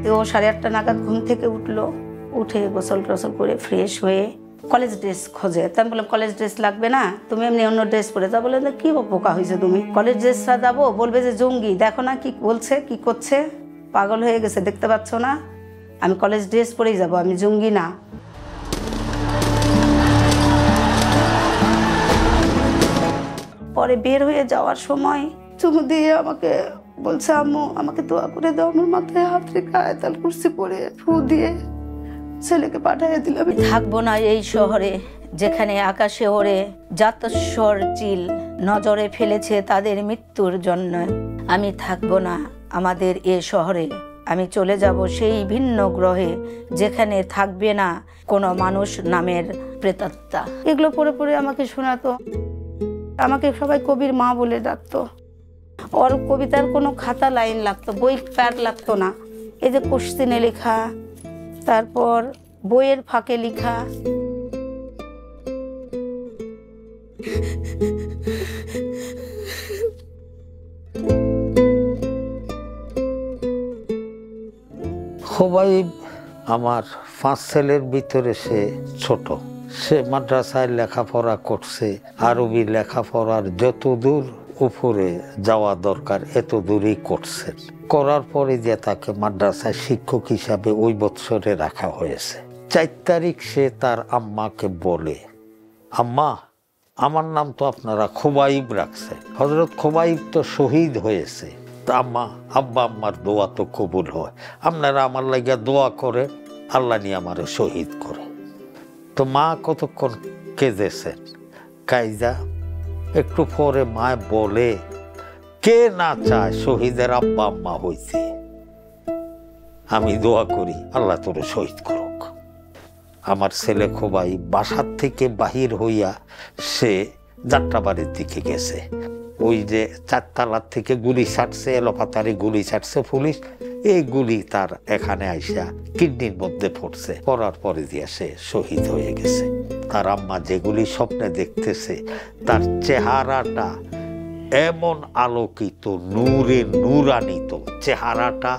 তো 8:30 নাগাদ ঘুম থেকে উঠলো, উঠে গোসল টোসল করে ফ্রেশ হয়ে কলেজ ড্রেস খোঁজে। তা আমি বললাম কলেজ ড্রেস লাগবে না, তুমি এমনি অন্য ড্রেস পরে যাও। বলে কি বোকা হয়েছে তুমি, কলেজ ড্রেসটা যাবো বলবে যে জঙ্গি, দেখো না কি বলছে কি করছে, পাগল হয়ে গেছে, দেখতে পাচ্ছ না আমি কলেজ ড্রেস পরেই যাব, আমি জঙ্গি না। পরে বের হয়ে যাওয়ার সময় চুমু দিয়ে আমাকে বলছে, আম্মু আমাকে দোয়া করে দাও, আমার মাথায় হাত রেখে আয়াতুল কুরসি পড়ে ফু দিয়ে ছেলেকে পাঠিয়ে দিলাম। থাকবো না এই শহরে যেখানে আকাশে ওড়ে জাতস্বর চিল, নজরে ফেলেছে তাদের মৃত্যুর জন্য। আমি থাকবো না আমাদের এ শহরে, আমি চলে যাব সেই ভিন্ন গ্রহে যেখানে থাকবে না কোনো মানুষ নামের প্রেতাত্মা। এগুলো পড়ে পড়ে আমাকে শোনাতো। আমাকে সবাই কবির মা বলে ডাকতো। ওর কবিতার কোনো খাতা লাইন লাগতো, বই প্যাড লাগতো না। এই যে কোশ্চেনে লেখা, তারপর বইয়ের ফাঁকে লেখা। খোবাইব আমার 5 ছেলের ভিতরে সে ছোট। সে মাদ্রাসায় লেখাপড়া করছে, আরবি লেখাপড়ার যত দূর উপরে যাওয়া দরকার এত দূরই করছে। করার পরে যে তাকে মাদ্রাসায় শিক্ষক হিসাবে ওই বৎসরে রাখা হয়েছে। 4 তারিখ সে তার আম্মাকে বলে, আম্মা আমার নাম তো আপনারা খোবাইব রাখছে, হযরত খোবাইব তো শহীদ হয়েছে, তা আম্মা আব্বা আম্মার দোয়া তো কবুল হয়, আপনারা আমার লাগিয়া দোয়া করে আল্লাহ নিয়ে আমারে শহীদ করে। তো মা কতক্ষণ কেঁদেছেন, কাইজা একটু পরে মা বলে, কে না চায় শহীদের আব্বা আম্মা হইতে, আমি দোয়া করি আল্লাহ তোরে শহীদ করুক। আমার ছেলে খোবাই বাসার থেকে বাহির হইয়া সে যাত্রাবাড়ির দিকে গেছে। ওই যে 4 তালার থেকে গুলি ছাড়ছে, এলোপাতারি গুলি ছাড়ছে পুলিশ, এই গুলি তার এখানে আইসা কিডনির মধ্যে পড়ছে, পড়ার পরে দিয়ে সে শহীদ হয়ে গেছে। তার আম্মা যেগুলি স্বপ্নে দেখতেছে, তার চেহারাটা এমন আলোকিত, নূরে নূরান্বিত চেহারাটা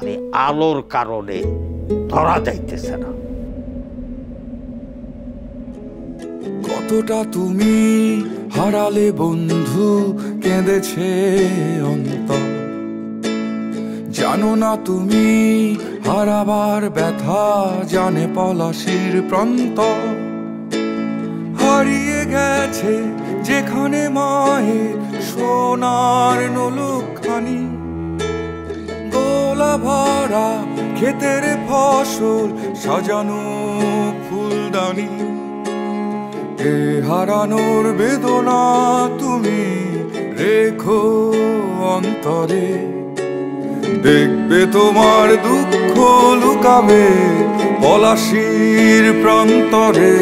আলোর কারণে ধরা যাইতেছে না। কতটা তুমি হারালে বন্ধু, কেঁদেছে অন্তর, জানো না তুমি হারাবার ব্যথা, জানে পলাশির প্রান্ত। হারিয়ে গেছে যেখানে মায়ের সোনার নোলখানি, গোলা ভরা ক্ষেতের ফসল সাজানো ফুলদানি। এ হারানোর বেদনা তুমি রেখো অন্তরে, দেখবে তোমার দুঃখ লুকাবে পলাশির প্রান্তরে।